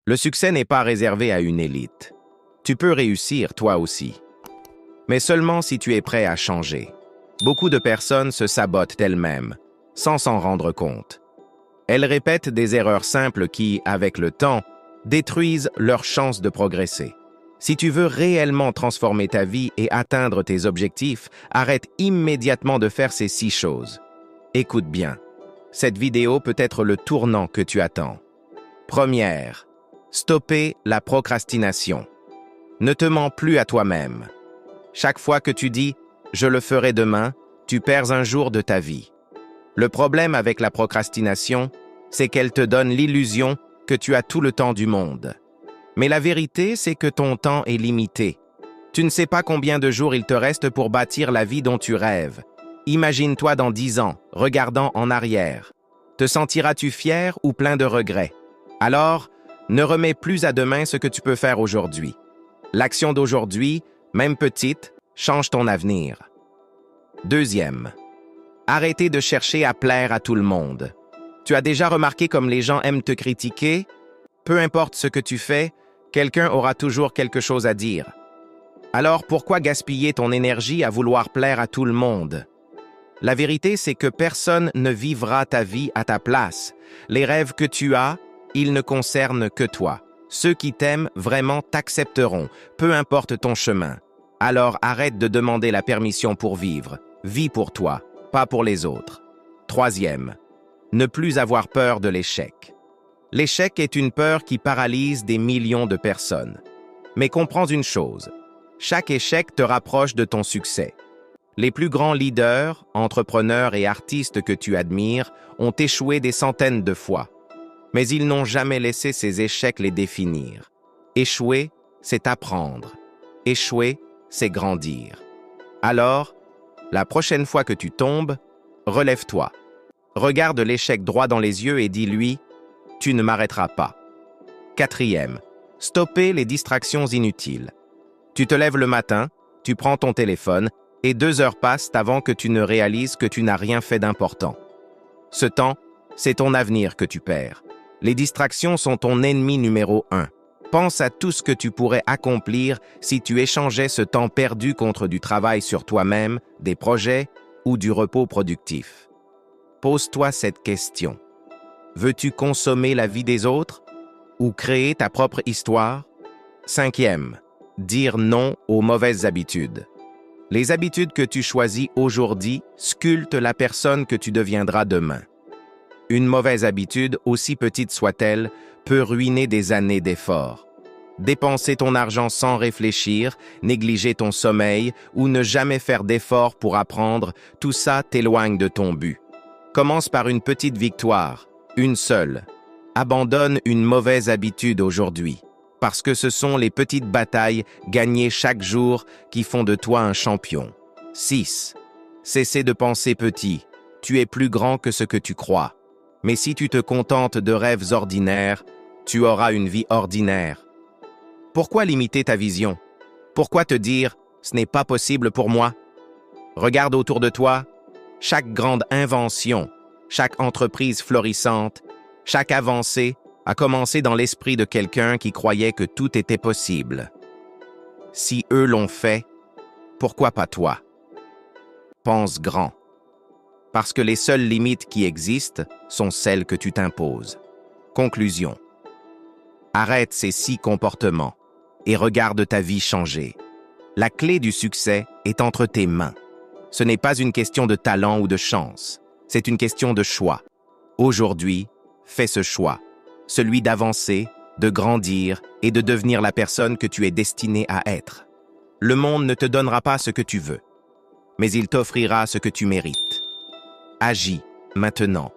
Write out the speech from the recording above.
Le succès n'est pas réservé à une élite. Tu peux réussir toi aussi. Mais seulement si tu es prêt à changer. Beaucoup de personnes se sabotent elles-mêmes, sans s'en rendre compte. Elles répètent des erreurs simples qui, avec le temps, détruisent leur chance de progresser. Si tu veux réellement transformer ta vie et atteindre tes objectifs, arrête immédiatement de faire ces 6 choses. Écoute bien. Cette vidéo peut être le tournant que tu attends. Première, stopper la procrastination. Ne te mens plus à toi-même. Chaque fois que tu dis « je le ferai demain », tu perds un jour de ta vie. Le problème avec la procrastination, c'est qu'elle te donne l'illusion que tu as tout le temps du monde. Mais la vérité, c'est que ton temps est limité. Tu ne sais pas combien de jours il te reste pour bâtir la vie dont tu rêves. Imagine-toi dans 10 ans, regardant en arrière. Te sentiras-tu fier ou plein de regrets? Alors, ne remets plus à demain ce que tu peux faire aujourd'hui. L'action d'aujourd'hui, même petite, change ton avenir. Deuxième, arrêtez de chercher à plaire à tout le monde. Tu as déjà remarqué comme les gens aiment te critiquer? Peu importe ce que tu fais, quelqu'un aura toujours quelque chose à dire. Alors pourquoi gaspiller ton énergie à vouloir plaire à tout le monde? La vérité, c'est que personne ne vivra ta vie à ta place. Les rêves que tu as, ils ne concernent que toi. Ceux qui t'aiment vraiment t'accepteront, peu importe ton chemin. Alors arrête de demander la permission pour vivre. Vis pour toi, pas pour les autres. Troisième, ne plus avoir peur de l'échec. L'échec est une peur qui paralyse des millions de personnes. Mais comprends une chose, chaque échec te rapproche de ton succès. Les plus grands leaders, entrepreneurs et artistes que tu admires ont échoué des centaines de fois. Mais ils n'ont jamais laissé ces échecs les définir. Échouer, c'est apprendre. Échouer, c'est grandir. Alors, la prochaine fois que tu tombes, relève-toi. Regarde l'échec droit dans les yeux et dis-lui « Tu ne m'arrêteras pas ». Quatrième, stopper les distractions inutiles. Tu te lèves le matin, tu prends ton téléphone et 2 heures passent avant que tu ne réalises que tu n'as rien fait d'important. Ce temps, c'est ton avenir que tu perds. Les distractions sont ton ennemi numéro 1. Pense à tout ce que tu pourrais accomplir si tu échangeais ce temps perdu contre du travail sur toi-même, des projets ou du repos productif. Pose-toi cette question. Veux-tu consommer la vie des autres ou créer ta propre histoire? Cinquième, dire non aux mauvaises habitudes. Les habitudes que tu choisis aujourd'hui sculptent la personne que tu deviendras demain. Une mauvaise habitude, aussi petite soit-elle, peut ruiner des années d'efforts. Dépenser ton argent sans réfléchir, négliger ton sommeil ou ne jamais faire d'efforts pour apprendre, tout ça t'éloigne de ton but. Commence par une petite victoire, une seule. Abandonne une mauvaise habitude aujourd'hui, parce que ce sont les petites batailles gagnées chaque jour qui font de toi un champion. 6. Cessez de penser petit. Tu es plus grand que ce que tu crois. Mais si tu te contentes de rêves ordinaires, tu auras une vie ordinaire. Pourquoi limiter ta vision? Pourquoi te dire « ce n'est pas possible pour moi » ? Regarde autour de toi, chaque grande invention, chaque entreprise florissante, chaque avancée a commencé dans l'esprit de quelqu'un qui croyait que tout était possible. Si eux l'ont fait, pourquoi pas toi? Pense grand. Parce que les seules limites qui existent sont celles que tu t'imposes. Conclusion. Arrête ces 6 comportements et regarde ta vie changer. La clé du succès est entre tes mains. Ce n'est pas une question de talent ou de chance, c'est une question de choix. Aujourd'hui, fais ce choix, celui d'avancer, de grandir et de devenir la personne que tu es destiné à être. Le monde ne te donnera pas ce que tu veux, mais il t'offrira ce que tu mérites. Agis maintenant.